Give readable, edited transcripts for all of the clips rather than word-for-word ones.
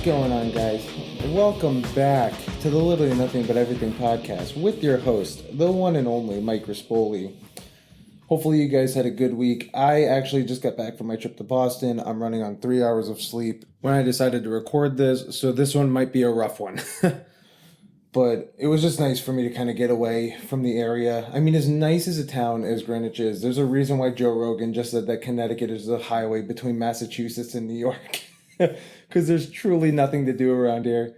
going on, guys? Welcome back to the Literally Nothing But Everything podcast with your host, the one and only Mike Rispoli. Hopefully you guys had a good week. I actually just got back from my trip to Boston. I'm running on 3 hours of sleep when I decided to record this, so this one might be a rough one. But it was just nice for me to kind of get away from the area. I mean, as nice as a town as Greenwich is, there's a reason why Joe Rogan just said that Connecticut is the highway between Massachusetts and New York. Because there's truly nothing to do around here.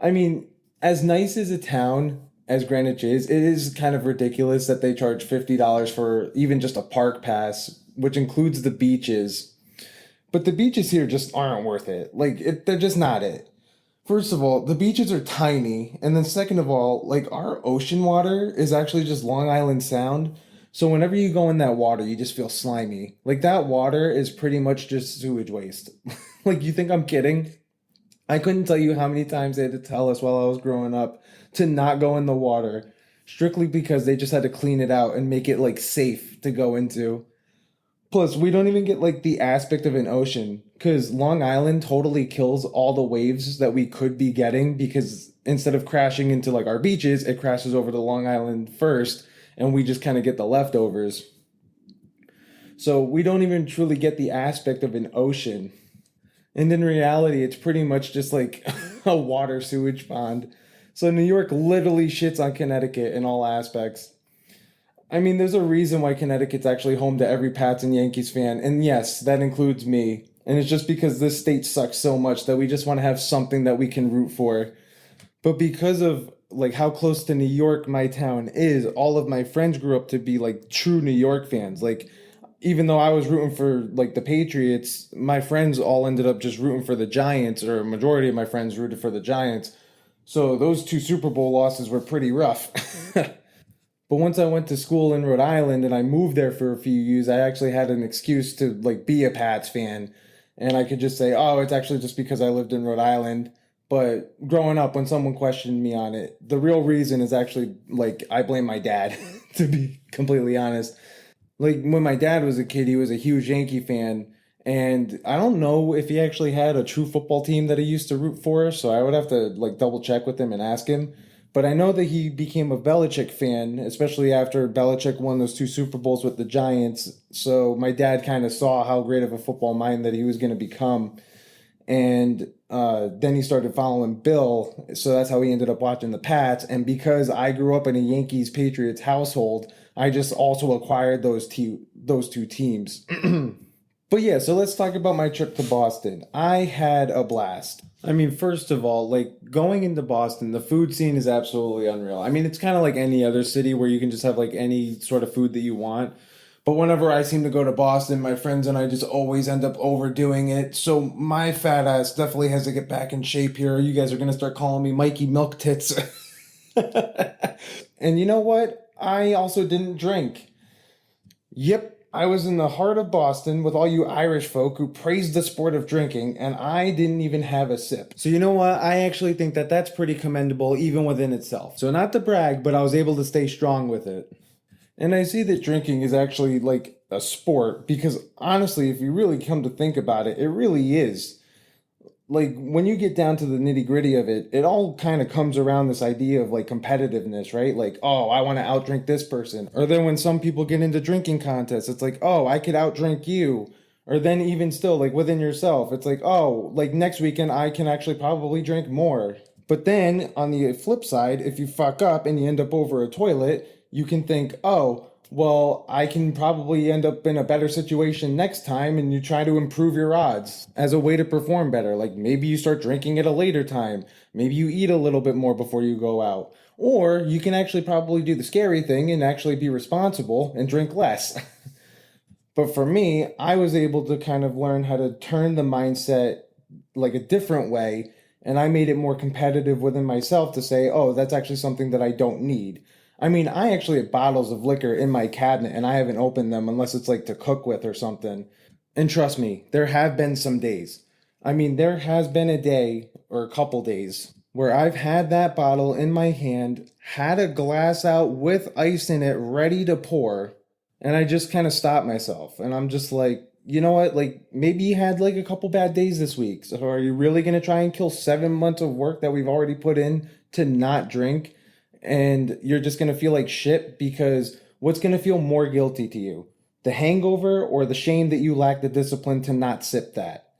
I mean, as nice as a town as Greenwich is, it is kind of ridiculous that they charge $50 for even just a park pass, which includes the beaches. But the beaches here just aren't worth it. They're just not it. First of all, the beaches are tiny. And then second of all, our ocean water is actually just Long Island Sound. So whenever you go in that water, you just feel slimy. That water is pretty much just sewage waste. You think I'm kidding? I couldn't tell you how many times they had to tell us while I was growing up to not go in the water, strictly because they just had to clean it out and make it safe to go into. Plus, we don't even get the aspect of an ocean, because Long Island totally kills all the waves that we could be getting, because instead of crashing into our beaches, it crashes over to Long Island first, and we just kind of get the leftovers. So we don't even truly get the aspect of an ocean. And in reality, it's pretty much just a water sewage pond. So New York literally shits on Connecticut in all aspects. I mean, there's a reason why Connecticut's actually home to every Pats and Yankees fan. And yes, that includes me. And it's just because this state sucks so much that we just want to have something that we can root for. But because of how close to New York my town is, all of my friends grew up to be true New York fans. Even though I was rooting for the Patriots, my friends all ended up just rooting for the Giants, or a majority of my friends rooted for the Giants. So those two Super Bowl losses were pretty rough. But once I went to school in Rhode Island and I moved there for a few years, I actually had an excuse to be a Pats fan. And I could just say, oh, it's actually just because I lived in Rhode Island. But growing up, when someone questioned me on it, the real reason is actually I blame my dad, to be completely honest. When my dad was a kid, he was a huge Yankee fan, and I don't know if he actually had a true football team that he used to root for, so I would have to double check with him and ask him. But I know that he became a Belichick fan, especially after Belichick won those 2 Super Bowls with the Giants. So my dad kind of saw how great of a football mind that he was going to become. And then he started following Bill, so that's how he ended up watching the Pats. And because I grew up in a Yankees-Patriots household, I just also acquired those two teams. But yeah, so let's talk about my trip to Boston. I had a blast. I mean, first of all, going into Boston, the food scene is absolutely unreal. I mean, it's kind of like any other city where you can just have any sort of food that you want. But whenever I seem to go to Boston, my friends and I just always end up overdoing it. So my fat ass definitely has to get back in shape here. You guys are going to start calling me Mikey Milk Tits. And you know what? I also didn't drink. Yep, I was in the heart of Boston with all you Irish folk who praised the sport of drinking, and I didn't even have a sip. So you know what? I actually think that that's pretty commendable even within itself. So not to brag, but I was able to stay strong with it. And I see that drinking is actually a sport, because honestly, if you really come to think about it, it really is. When you get down to the nitty gritty of it, it all kind of comes around this idea of competitiveness, right? Oh, I want to outdrink this person. Or then when some people get into drinking contests, it's oh, I could outdrink you. Or then even still, within yourself, it's oh, next weekend I can actually probably drink more. But then on the flip side, if you fuck up and you end up over a toilet, you can think, oh, well, I can probably end up in a better situation next time, and you try to improve your odds as a way to perform better. Maybe you start drinking at a later time. Maybe you eat a little bit more before you go out. Or you can actually probably do the scary thing and actually be responsible and drink less. But for me, I was able to kind of learn how to turn the mindset a different way, and I made it more competitive within myself to say, oh, that's actually something that I don't need. I mean, I actually have bottles of liquor in my cabinet, and I haven't opened them unless it's to cook with or something. And trust me, there have been some days. I mean, there has been a day or a couple days where I've had that bottle in my hand, had a glass out with ice in it ready to pour, and I just kind of stopped myself. And I'm just you know what, like maybe you had like a couple bad days this week. So are you really going to try and kill 7 months of work that we've already put in to not drink? And you're just going to feel like shit because what's going to feel more guilty to you? The hangover or the shame that you lack the discipline to not sip that?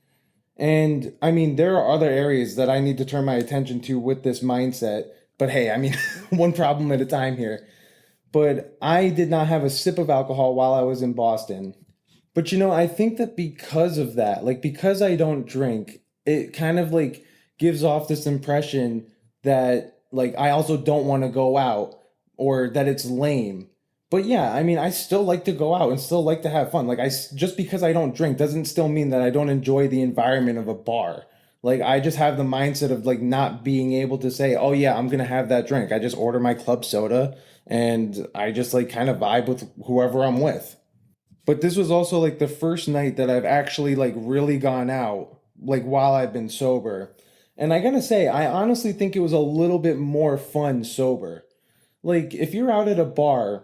And I mean, there are other areas that I need to turn my attention to with this mindset. But hey, I mean, one problem at a time here. But I did not have a sip of alcohol while I was in Boston. But I think that because of that, like because I don't drink, it kind of like gives off this impression that like I also don't want to go out or that it's lame. But yeah, I mean, I still like to go out and still like to have fun. Just because I don't drink doesn't still mean that I don't enjoy the environment of a bar. Like I just have the mindset of like not being able to say, "Oh yeah, I'm going to have that drink." I just order my club soda and I just like kind of vibe with whoever I'm with. But this was also like the first night that I've actually like really gone out, like while I've been sober. And I gotta say, I honestly think it was a little bit more fun sober. Like, if you're out at a bar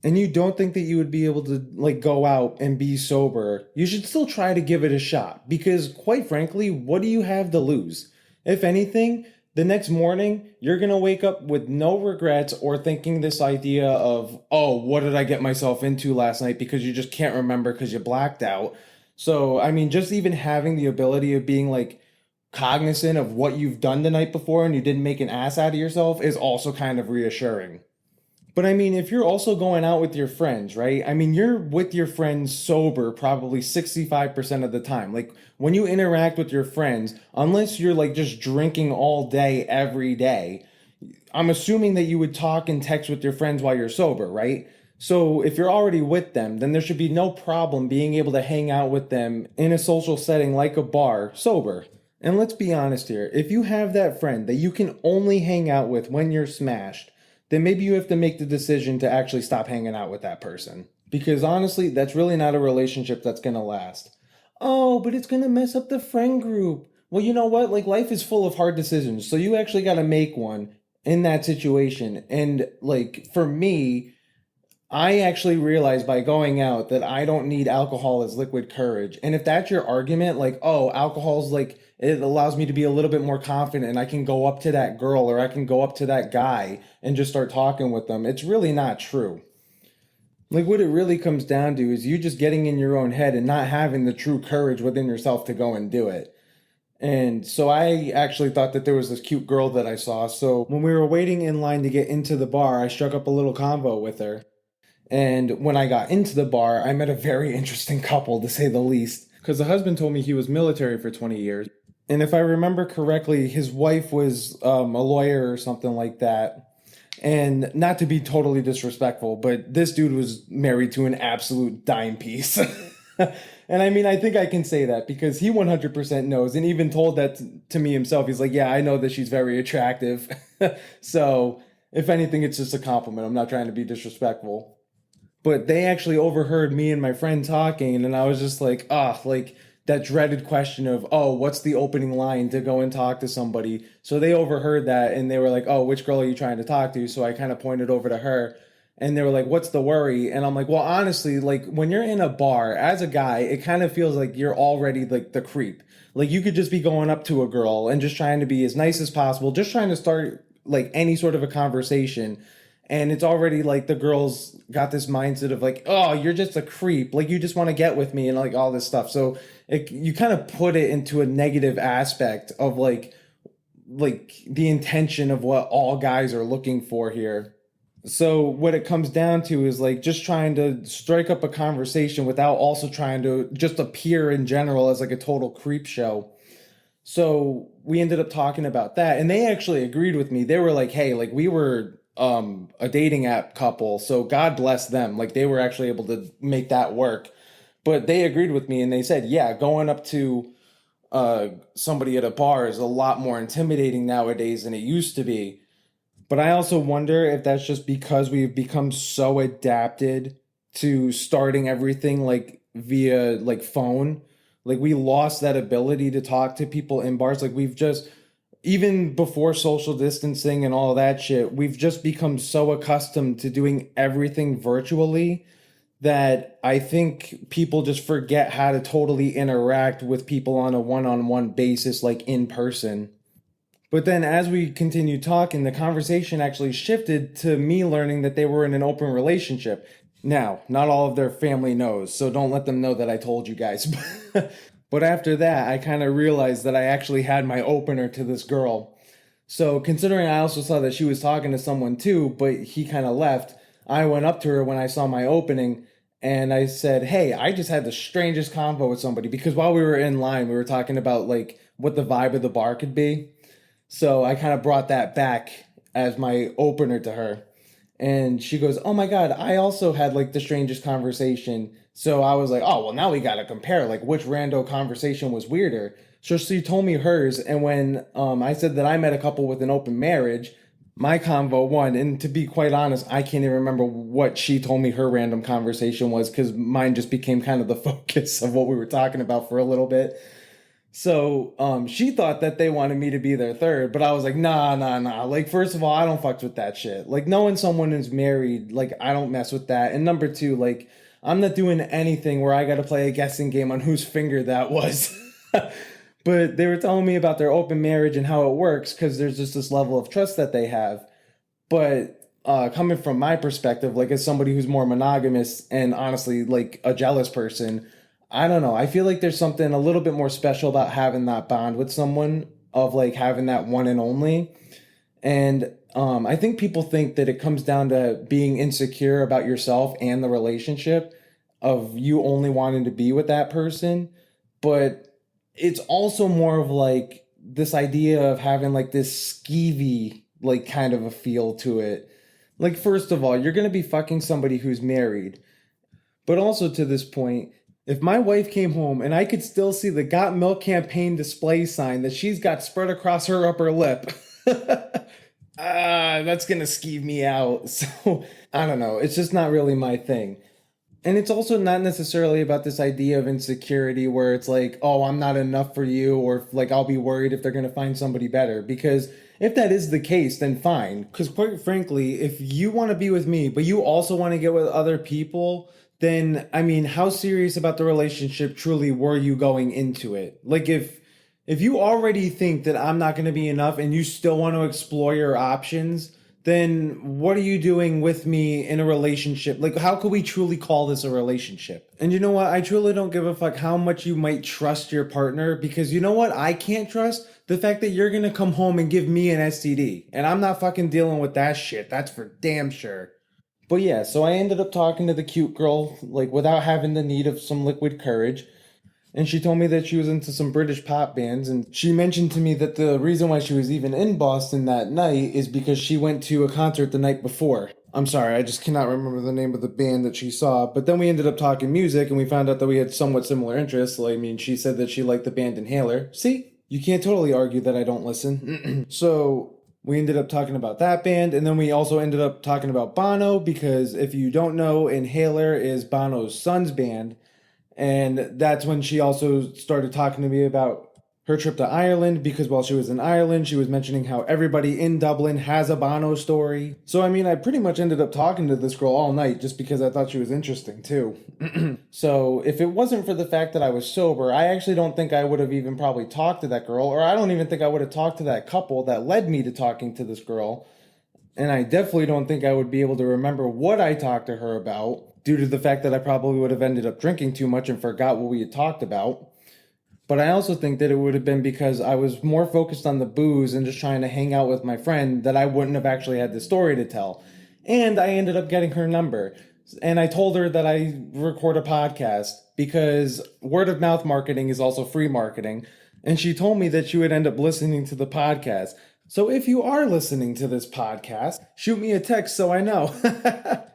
and you don't think that you would be able to like go out and be sober, you should still try to give it a shot because quite frankly, what do you have to lose? If anything, the next morning you're going to wake up with no regrets or thinking this idea of, "Oh, what did I get myself into last night?" because you just can't remember because you blacked out. So, I mean, just even having the ability of being like cognizant of what you've done the night before and you didn't make an ass out of yourself is also kind of reassuring. But I mean, if you're also going out with your friends, right? I mean, you're with your friends sober probably 65% of the time. Like when you interact with your friends, unless you're like just drinking all day, every day, I'm assuming that you would talk and text with your friends while you're sober, right? So if you're already with them, then there should be no problem being able to hang out with them in a social setting like a bar, sober. And let's be honest here, if you have that friend that you can only hang out with when you're smashed, then maybe you have to make the decision to actually stop hanging out with that person. Because honestly, that's really not a relationship that's gonna last. Oh, but it's gonna mess up the friend group. Well, you know what? Like, life is full of hard decisions. So you actually gotta make one in that situation. And, like, for me, I actually realized by going out that I don't need alcohol as liquid courage. And if that's your argument, like, oh, alcohol's like, it allows me to be a little bit more confident and I can go up to that girl or I can go up to that guy and just start talking with them, it's really not true. Like, what it really comes down to is you just getting in your own head and not having the true courage within yourself to go and do it. And so I actually thought that there was this cute girl that I saw. So when we were waiting in line to get into the bar, I struck up a little convo with her. And when I got into the bar, I met a very interesting couple, to say the least. Because the husband told me he was military for 20 years. And if I remember correctly, his wife was a lawyer or something like that. And not to be totally disrespectful, but this dude was married to an absolute dime piece. And I mean, I think I can say that because he 100% knows and even told that to me himself. He's like, "Yeah, I know that she's very attractive." So, if anything, it's just a compliment. I'm not trying to be disrespectful. But they actually overheard me and my friend talking, and then I was just like, ah, like that dreaded question of, "Oh, what's the opening line to go and talk to somebody?" So they overheard that and they were like, "Oh, which girl are you trying to talk to?" So I kind of pointed over to her and they were like, "What's the worry?" And I'm like, "Well, honestly, like when you're in a bar as a guy, it kind of feels like you're already like the creep. Like you could just be going up to a girl and just trying to be as nice as possible, just trying to start like any sort of a conversation, and it's already like the girls got this mindset of like, "Oh, you're just a creep, like you just want to get with me," and like all this stuff. So you kind of put it into a negative aspect of like the intention of what all guys are looking for here. So what it comes down to is like just trying to strike up a conversation without also trying to just appear in general as like a total creep show. So we ended up talking about that and they actually agreed with me. They were like, "Hey, like we were a dating app couple, so God bless them. Like they were actually able to make that work." But they agreed with me and they said, "Yeah, going up to somebody at a bar is a lot more intimidating nowadays than it used to be." But I also wonder if that's just because we've become so adapted to starting everything like via like phone. Like we lost that ability to talk to people in bars. Like we've just, even before social distancing and all that shit, we've just become so accustomed to doing everything virtually that I think people just forget how to totally interact with people on a one-on-one basis, like in person. But then as we continued talking, the conversation actually shifted to me learning that they were in an open relationship. Now, not all of their family knows, so don't let them know that I told you guys. But after that, I kind of realized that I actually had my opener to this girl. So considering I also saw that she was talking to someone too, but he kind of left, I went up to her when I saw my opening and I said, "Hey, I just had the strangest convo with somebody," because while we were in line, we were talking about like what the vibe of the bar could be. So I kind of brought that back as my opener to her. And she goes, "Oh my God, I also had like the strangest conversation." So I was like, "Oh, well, now we got to compare like which rando conversation was weirder." So she told me hers. And when I said that I met a couple with an open marriage, my convo won. And to be quite honest, I can't even remember what she told me her random conversation was because mine just became kind of the focus of what we were talking about for a little bit. So she thought that they wanted me to be their third, but I was like, nah, nah, nah. Like, first of all, I don't fucks with that shit. Like, knowing someone is married, like, I don't mess with that. And number two, like, I'm not doing anything where I got to play a guessing game on whose finger that was. But they were telling me about their open marriage and how it works because there's just this level of trust that they have. But coming from my perspective, like as somebody who's more monogamous and honestly like a jealous person, I don't know. I feel like there's something a little bit more special about having that bond with someone, of like having that one and only. And I think people think that it comes down to being insecure about yourself and the relationship, of you only wanting to be with that person. But it's also more of like this idea of having like this skeevy, like kind of a feel to it. Like, first of all, you're going to be fucking somebody who's married. But also to this point, if my wife came home and I could still see the Got Milk campaign display sign that she's got spread across her upper lip, that's gonna skeeve me out. So I don't know. It's just not really my thing. And it's also not necessarily about this idea of insecurity where it's like, oh, I'm not enough for you, or like I'll be worried if they're gonna find somebody better. Because if that is the case, then fine. Because quite frankly, if you want to be with me, but you also want to get with other people, then I mean, how serious about the relationship truly were you going into it? Like if you already think that I'm not going to be enough and you still want to explore your options, then what are you doing with me in a relationship? Like, how could we truly call this a relationship? And you know what? I truly don't give a fuck how much you might trust your partner, because you know what? I can't trust the fact that you're going to come home and give me an STD. And I'm not fucking dealing with that shit. That's for damn sure. But yeah, so I ended up talking to the cute girl, like without having the need of some liquid courage. And she told me that she was into some British pop bands. And she mentioned to me that the reason why she was even in Boston that night is because she went to a concert the night before. I'm sorry, I just cannot remember the name of the band that she saw. But then we ended up talking music and we found out that we had somewhat similar interests. Like, I mean, she said that she liked the band Inhaler. See? You can't totally argue that I don't listen. So we ended up talking about that band, and then we also ended up talking about Bono, because if you don't know, Inhaler is Bono's son's band. And that's when she also started talking to me about her trip to Ireland, because while she was in Ireland, she was mentioning how everybody in Dublin has a Bono story. So, I mean, I pretty much ended up talking to this girl all night just because I thought she was interesting, too. So, if it wasn't for the fact that I was sober, I actually don't think I would have even probably talked to that girl, or I don't even think I would have talked to that couple that led me to talking to this girl. And I definitely don't think I would be able to remember what I talked to her about, due to the fact that I probably would have ended up drinking too much and forgot what we had talked about. But I also think that it would have been because I was more focused on the booze and just trying to hang out with my friend, that I wouldn't have actually had the story to tell. And I ended up getting her number. And I told her that I record a podcast because word of mouth marketing is also free marketing. And she told me that she would end up listening to the podcast. So if you are listening to this podcast, shoot me a text so I know.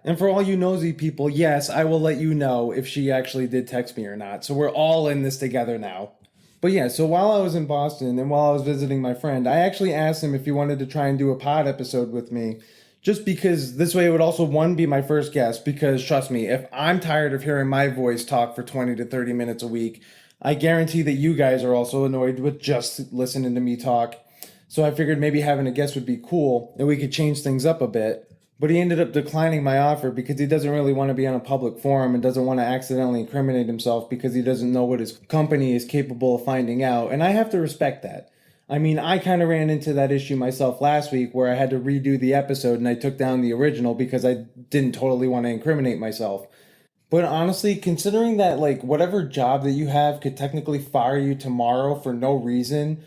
And for all you nosy people, yes, I will let you know if she actually did text me or not. So we're all in this together now. But yeah, so while I was in Boston and while I was visiting my friend, I actually asked him if he wanted to try and do a pod episode with me. Just because this way it would also, one, be my first guest. Because trust me, if I'm tired of hearing my voice talk for 20 to 30 minutes a week, I guarantee that you guys are also annoyed with just listening to me talk. So I figured maybe having a guest would be cool and we could change things up a bit. But he ended up declining my offer because he doesn't really want to be on a public forum and doesn't want to accidentally incriminate himself because he doesn't know what his company is capable of finding out. And I have to respect that. I mean, I kind of ran into that issue myself last week where I had to redo the episode and I took down the original because I didn't totally want to incriminate myself. But honestly, considering that like whatever job that you have could technically fire you tomorrow for no reason,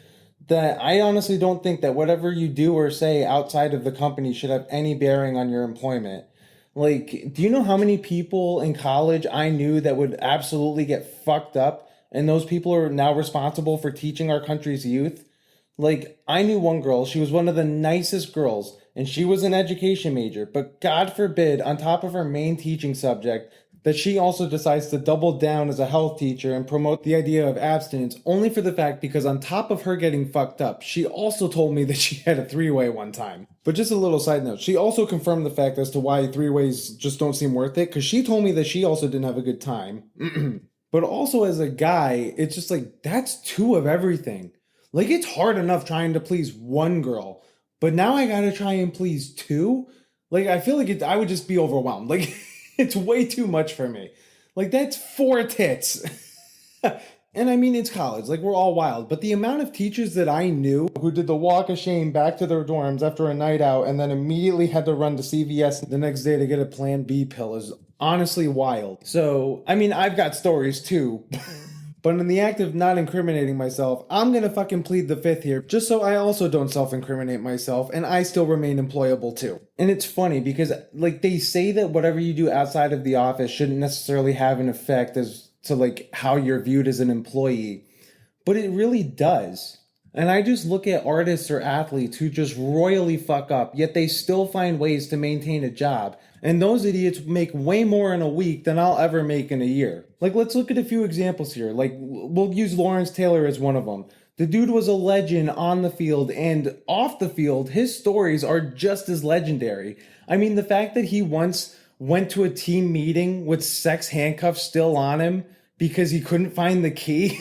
that I honestly don't think that whatever you do or say outside of the company should have any bearing on your employment. Like, do you know how many people in college I knew that would absolutely get fucked up and those people are now responsible for teaching our country's youth? Like, I knew one girl, she was one of the nicest girls, and she was an education major, but God forbid, on top of her main teaching subject, that she also decides to double down as a health teacher and promote the idea of abstinence only for the fact because on top of her getting fucked up, she also told me that she had a three-way one time. But just a little side note, she also confirmed the fact as to why three-ways just don't seem worth it because she told me that she also didn't have a good time. But also as a guy, it's just like, that's two of everything. Like, it's hard enough trying to please one girl, but now I gotta try and please two? Like, I feel like I would just be overwhelmed. Like, it's way too much for me. Like, that's four tits. And I mean, it's college. Like, we're all wild. But the amount of teachers that I knew who did the walk of shame back to their dorms after a night out and then immediately had to run to CVS the next day to get a Plan B pill is honestly wild. So, I mean, I've got stories too. But in the act of not incriminating myself, I'm gonna fucking plead the fifth here, just so I also don't self-incriminate myself and I still remain employable too. And it's funny because, like, they say that whatever you do outside of the office shouldn't necessarily have an effect as to, like, how you're viewed as an employee. But it really does. And I just look at artists or athletes who just royally fuck up, yet they still find ways to maintain a job. And those idiots make way more in a week than I'll ever make in a year. Like, let's look at a few examples here. Like, we'll use Lawrence Taylor as one of them. The dude was a legend on the field, and off the field, his stories are just as legendary. I mean, the fact that he once went to a team meeting with sex handcuffs still on him because he couldn't find the key.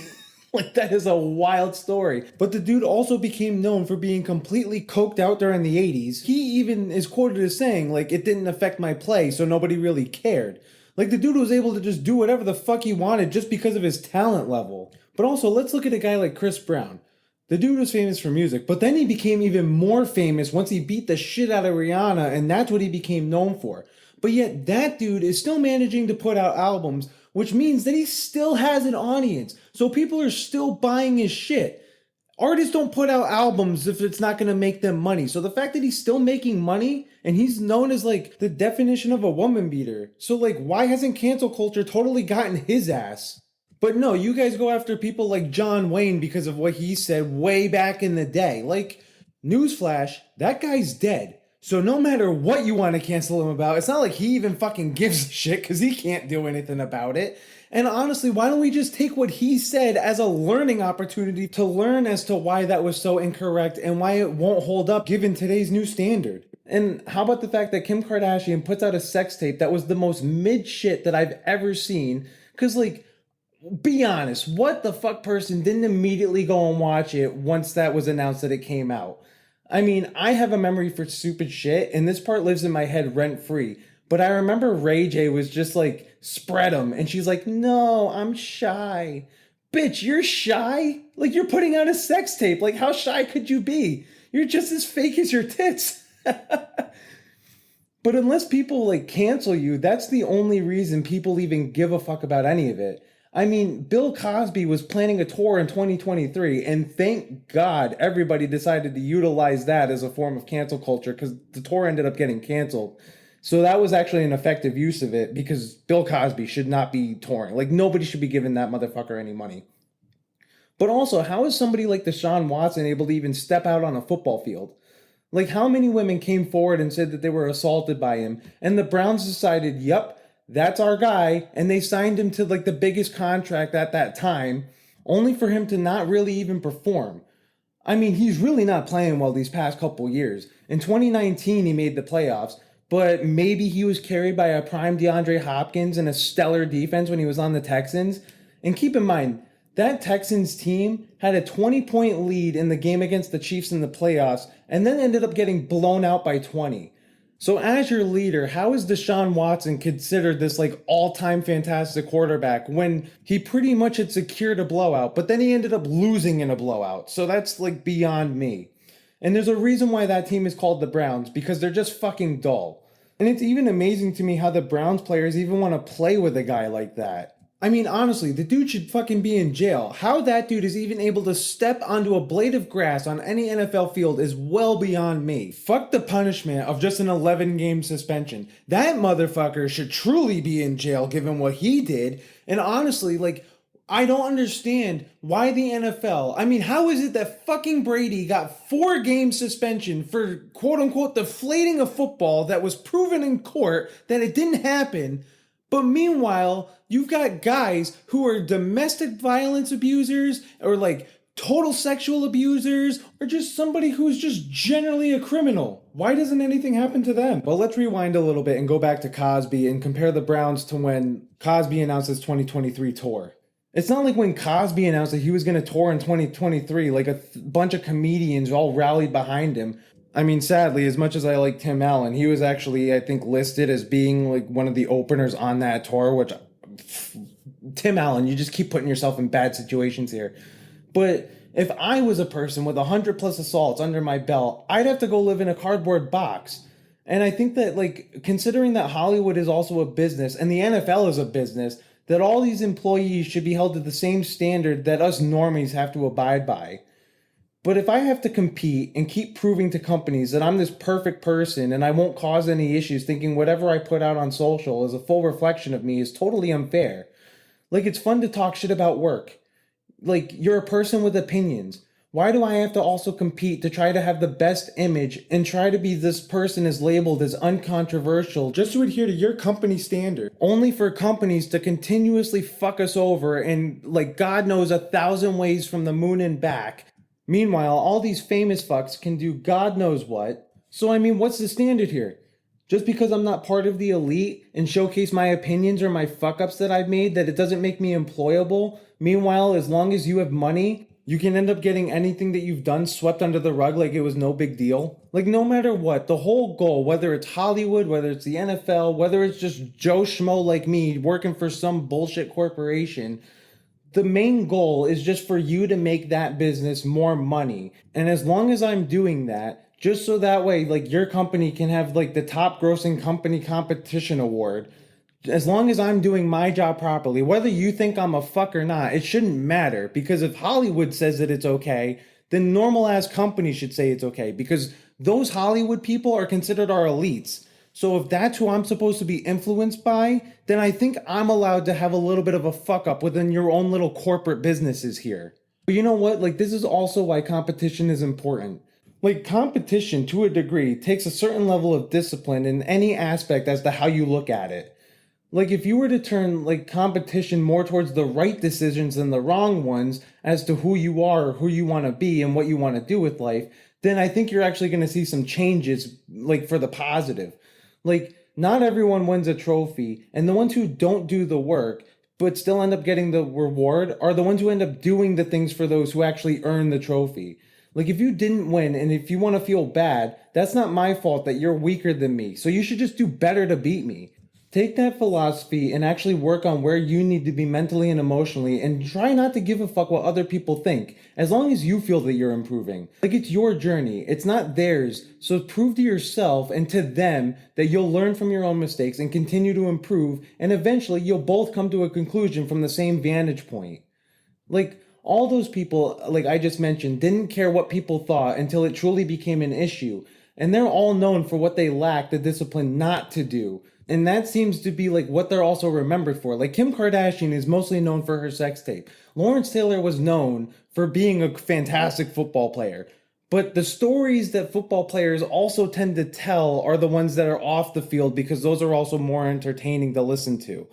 Like, that is a wild story. But the dude also became known for being completely coked out during the 80s. He even is quoted as saying, like, it didn't affect my play, so nobody really cared. Like, the dude was able to just do whatever the fuck he wanted just because of his talent level. But also, let's look at a guy like Chris Brown. The dude was famous for music, but then he became even more famous once he beat the shit out of Rihanna, and that's what he became known for. But yet, that dude is still managing to put out albums, which means that he still has an audience. So people are still buying his shit. Artists don't put out albums if it's not going to make them money. So the fact that he's still making money and he's known as like the definition of a woman beater. So like, why hasn't cancel culture totally gotten his ass? But no, you guys go after people like John Wayne because of what he said way back in the day. Like, newsflash, that guy's dead. So no matter what you want to cancel him about, it's not like he even fucking gives a shit because he can't do anything about it. And honestly, why don't we just take what he said as a learning opportunity to learn as to why that was so incorrect and why it won't hold up given today's new standard? And how about the fact that Kim Kardashian puts out a sex tape that was the most mid shit that I've ever seen? Because, like, be honest, what the fuck person didn't immediately go and watch it once that was announced that it came out? I mean, I have a memory for stupid shit, and this part lives in my head rent-free. But I remember Ray J was just like, spread them. And she's like, no, I'm shy. Bitch, you're shy? Like, you're putting out a sex tape. Like, how shy could you be? You're just as fake as your tits. But unless people, like, cancel you, that's the only reason people even give a fuck about any of it. I mean, Bill Cosby was planning a tour in 2023, and thank God everybody decided to utilize that as a form of cancel culture because the tour ended up getting canceled. So that was actually an effective use of it because Bill Cosby should not be touring. Like, nobody should be giving that motherfucker any money. But also, how is somebody like Deshaun Watson able to even step out on a football field? Like, how many women came forward and said that they were assaulted by him, and the Browns decided, yep, that's our guy, and they signed him to like the biggest contract at that time, only for him to not really even perform. I mean, he's really not playing well these past couple years. In 2019, he made the playoffs, but maybe he was carried by a prime DeAndre Hopkins and a stellar defense when he was on the Texans. And keep in mind, that Texans team had a 20-point lead in the game against the Chiefs in the playoffs, and then ended up getting blown out by 20. So as your leader, how is Deshaun Watson considered this like all-time fantastic quarterback when he pretty much had secured a blowout, but then he ended up losing in a blowout? So that's like beyond me. And there's a reason why that team is called the Browns, because they're just fucking dull. And it's even amazing to me how the Browns players even want to play with a guy like that. I mean, honestly, the dude should fucking be in jail. How that dude is even able to step onto a blade of grass on any NFL field is well beyond me. Fuck the punishment of just an 11-game suspension. That motherfucker should truly be in jail given what he did. And honestly, like, I don't understand why the NFL. I mean, how is it that fucking Brady got 4-game suspension for quote unquote deflating a football that was proven in court that it didn't happen? But meanwhile, you've got guys who are domestic violence abusers or like total sexual abusers or just somebody who's just generally a criminal. Why doesn't anything happen to them? Well, let's rewind a little bit and go back to Cosby and compare the Browns to when Cosby announced his 2023 tour. It's not like when Cosby announced that he was going to tour in 2023, like a bunch of comedians all rallied behind him. I mean, sadly, as much as I like Tim Allen, he was actually, I think, listed as being like one of the openers on that tour, which Tim Allen, you just keep putting yourself in bad situations here. But if I was a person with 100 plus assaults under my belt, I'd have to go live in a cardboard box. And I think that, like, considering that Hollywood is also a business and the NFL is a business, that all these employees should be held to the same standard that us normies have to abide by. But if I have to compete and keep proving to companies that I'm this perfect person and I won't cause any issues, thinking whatever I put out on social is a full reflection of me is totally unfair. Like, it's fun to talk shit about work. Like, you're a person with opinions. Why do I have to also compete to try to have the best image and try to be this person is labeled as uncontroversial just to adhere to your company standard? Only for companies to continuously fuck us over and like God knows 1,000 ways from the moon and back. Meanwhile, all these famous fucks can do God knows what. So I mean, what's the standard here? Just because I'm not part of the elite and showcase my opinions or my fuck-ups that I've made, that it doesn't make me employable? Meanwhile, as long as you have money, you can end up getting anything that you've done swept under the rug like it was no big deal. Like, no matter what, the whole goal, whether it's Hollywood, whether it's the NFL, whether it's just Joe Schmo like me working for some bullshit corporation, the main goal is just for you to make that business more money. And as long as I'm doing that, just so that way, like, your company can have like the top grossing company competition award, as long as I'm doing my job properly, whether you think I'm a fuck or not, it shouldn't matter. Because if Hollywood says that it's okay, then normal ass companies should say it's okay, because those Hollywood people are considered our elites. So if that's who I'm supposed to be influenced by, then I think I'm allowed to have a little bit of a fuck up within your own little corporate businesses here. But you know what? Like, this is also why competition is important. Like, competition, to a degree, takes a certain level of discipline in any aspect as to how you look at it. Like, if you were to turn, like, competition more towards the right decisions than the wrong ones as to who you are, or who you want to be, and what you want to do with life, then I think you're actually going to see some changes, like, for the positive. Like, not everyone wins a trophy, and the ones who don't do the work but still end up getting the reward are the ones who end up doing the things for those who actually earn the trophy. Like, if you didn't win and if you want to feel bad, that's not my fault that you're weaker than me. So you should just do better to beat me. Take that philosophy and actually work on where you need to be mentally and emotionally, and try not to give a fuck what other people think, as long as you feel that you're improving. Like, it's your journey, it's not theirs. So prove to yourself and to them that you'll learn from your own mistakes and continue to improve, and eventually you'll both come to a conclusion from the same vantage point. Like, all those people, like I just mentioned, didn't care what people thought until it truly became an issue. And they're all known for what they lack the discipline not to do. And that seems to be like what they're also remembered for. Like, Kim Kardashian is mostly known for her sex tape. Lawrence Taylor was known for being a fantastic football player. But the stories that football players also tend to tell are the ones that are off the field, because those are also more entertaining to listen to.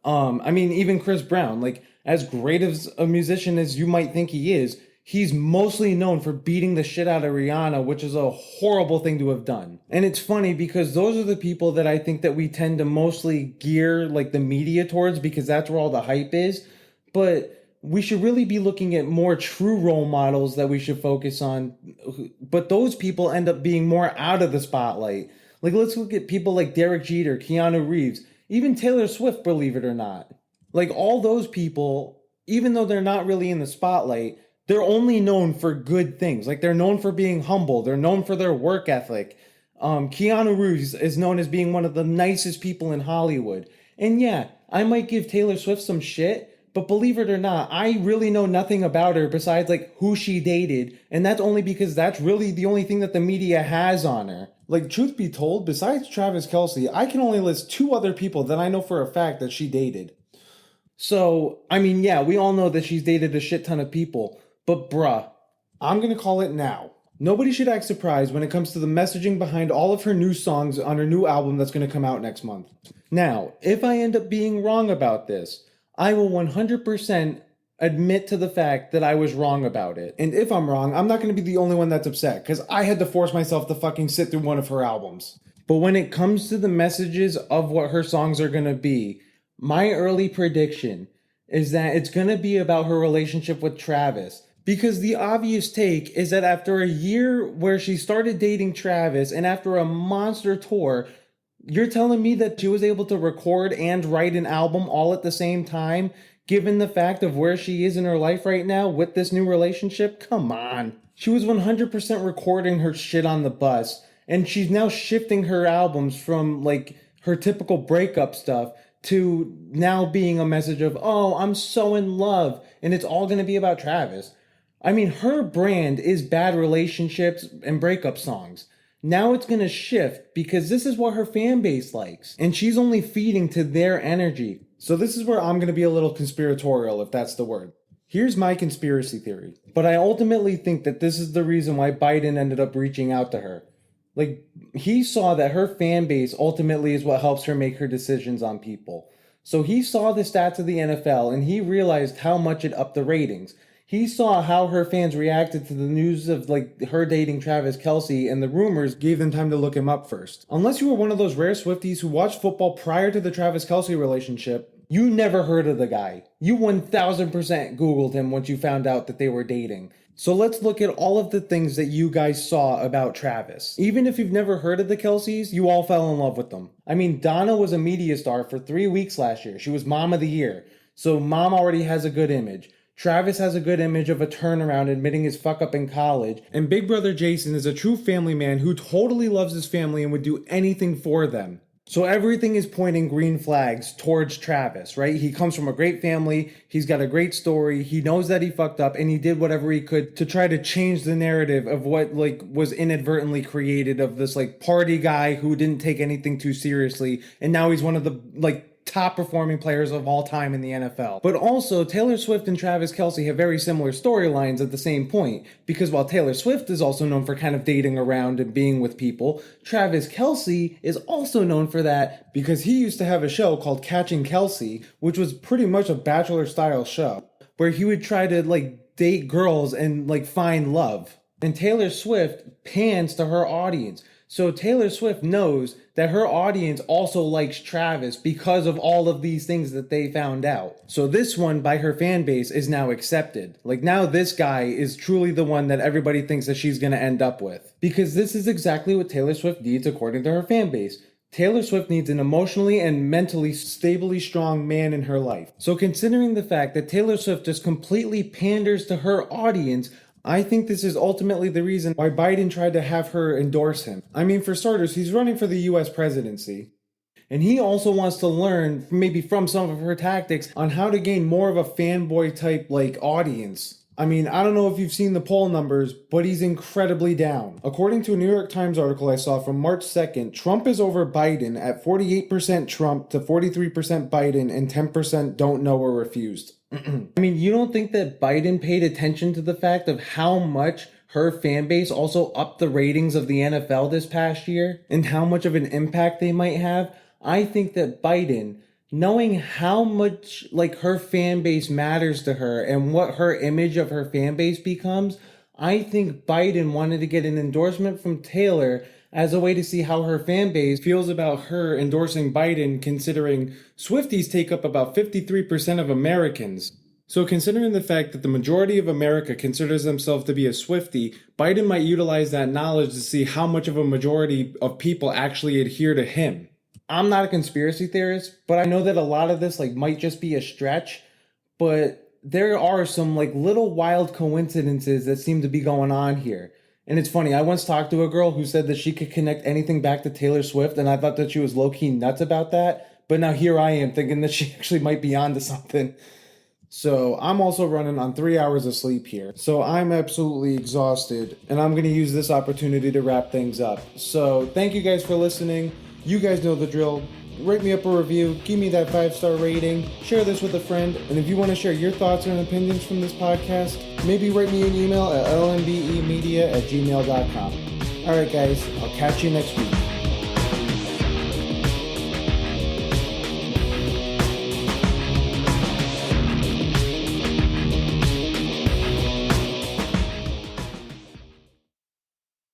I mean, even Chris Brown, like, as great as a musician as you might think he is, he's mostly known for beating the shit out of Rihanna, which is a horrible thing to have done. And it's funny because those are the people that I think that we tend to mostly gear like the media towards, because that's where all the hype is. But we should really be looking at more true role models that we should focus on. But those people end up being more out of the spotlight. Like, let's look at people like Derek Jeter, Keanu Reeves, even Taylor Swift, believe it or not. Like, all those people, even though they're not really in the spotlight, they're only known for good things. Like, they're known for being humble, they're known for their work ethic. Keanu Reeves is known as being one of the nicest people in Hollywood. And yeah, I might give Taylor Swift some shit, but believe it or not, I really know nothing about her besides like who she dated, and that's only because that's really the only thing that the media has on her. Like, truth be told, besides Travis Kelce, I can only list 2 other people that I know for a fact that she dated. So, I mean, yeah, we all know that she's dated a shit ton of people, but bruh, I'm gonna call it now. Nobody should act surprised when it comes to the messaging behind all of her new songs on her new album that's gonna come out next month. Now, if I end up being wrong about this, I will 100% admit to the fact that I was wrong about it. And if I'm wrong, I'm not gonna be the only one that's upset, because I had to force myself to fucking sit through one of her albums. But when it comes to the messages of what her songs are gonna be, my early prediction is that it's going to be about her relationship with Travis. Because the obvious take is that after a year where she started dating Travis and after a monster tour, you're telling me that she was able to record and write an album all at the same time, given the fact of where she is in her life right now with this new relationship? Come on. She was 100% recording her shit on the bus, and she's now shifting her albums from like her typical breakup stuff to now being a message of, oh, I'm so in love, and it's all going to be about Travis. I mean, her brand is bad relationships and breakup songs. Now it's going to shift because this is what her fan base likes, and she's only feeding to their energy. So this is where I'm going to be a little conspiratorial, if that's the word. Here's my conspiracy theory, but I ultimately think that this is the reason why Biden ended up reaching out to her. Like, he saw that her fan base ultimately is what helps her make her decisions on people. So he saw the stats of the NFL and he realized how much it upped the ratings. He saw how her fans reacted to the news of like her dating Travis Kelce, and the rumors gave them time to look him up first. Unless you were one of those rare Swifties who watched football prior to the Travis Kelce relationship, you never heard of the guy. You 1000% Googled him once you found out that they were dating. So let's look at all of the things that you guys saw about Travis. Even if you've never heard of the Kelces, you all fell in love with them. I mean, Donna was a media star for 3 weeks last year. She was Mom of the Year. So Mom already has a good image. Travis has a good image of a turnaround admitting his fuck up in college. And Big Brother Jason is a true family man who totally loves his family and would do anything for them. So everything is pointing green flags towards Travis, right? He comes from a great family. He's got a great story. He knows that he fucked up and he did whatever he could to try to change the narrative of what like was inadvertently created of this like party guy who didn't take anything too seriously. And now he's one of the like top performing players of all time in the NFL. But also, Taylor Swift and Travis Kelce have very similar storylines at the same point, because while Taylor Swift is also known for kind of dating around and being with people, Travis Kelce is also known for that because he used to have a show called Catching Kelce, which was pretty much a bachelor style show where he would try to like date girls and like find love. And Taylor Swift pans to her audience. So Taylor Swift knows that her audience also likes Travis because of all of these things that they found out. So this one by her fan base is now accepted. Like now this guy is truly the one that everybody thinks that she's going to end up with. Because this is exactly what Taylor Swift needs according to her fan base. Taylor Swift needs an emotionally and mentally stably strong man in her life. So considering the fact that Taylor Swift just completely panders to her audience, I think this is ultimately the reason why Biden tried to have her endorse him. I mean, for starters, he's running for the US presidency. And he also wants to learn, maybe from some of her tactics, on how to gain more of a fanboy type, like, audience. I mean, I don't know if you've seen the poll numbers, but he's incredibly down. According to a New York Times article I saw from March 2nd, Trump is over Biden at 48% Trump to 43% Biden and 10% don't know or refused. I mean, you don't think that Biden paid attention to the fact of how much her fan base also upped the ratings of the NFL this past year and how much of an impact they might have? I think that Biden, knowing how much like her fan base matters to her and what her image of her fan base becomes, I think Biden wanted to get an endorsement from Taylor as a way to see how her fan base feels about her endorsing Biden, considering Swifties take up about 53% of Americans. So considering the fact that the majority of America considers themselves to be a Swiftie, Biden might utilize that knowledge to see how much of a majority of people actually adhere to him. I'm not a conspiracy theorist, but I know that a lot of this might just be a stretch, but there are some little wild coincidences that seem to be going on here. And it's funny, I once talked to a girl who said that she could connect anything back to Taylor Swift, and I thought that she was low-key nuts about that, but now here I am thinking that she actually might be onto something. So I'm also running on 3 hours of sleep here. So I'm absolutely exhausted, and I'm going to use this opportunity to wrap things up. So thank you guys for listening. You guys know the drill. Rate me up a review, give me that 5-star rating, share this with a friend, and if you want to share your thoughts and opinions from this podcast, maybe write me an email at lmbemedia@gmail.com. Alright guys, I'll catch you next week.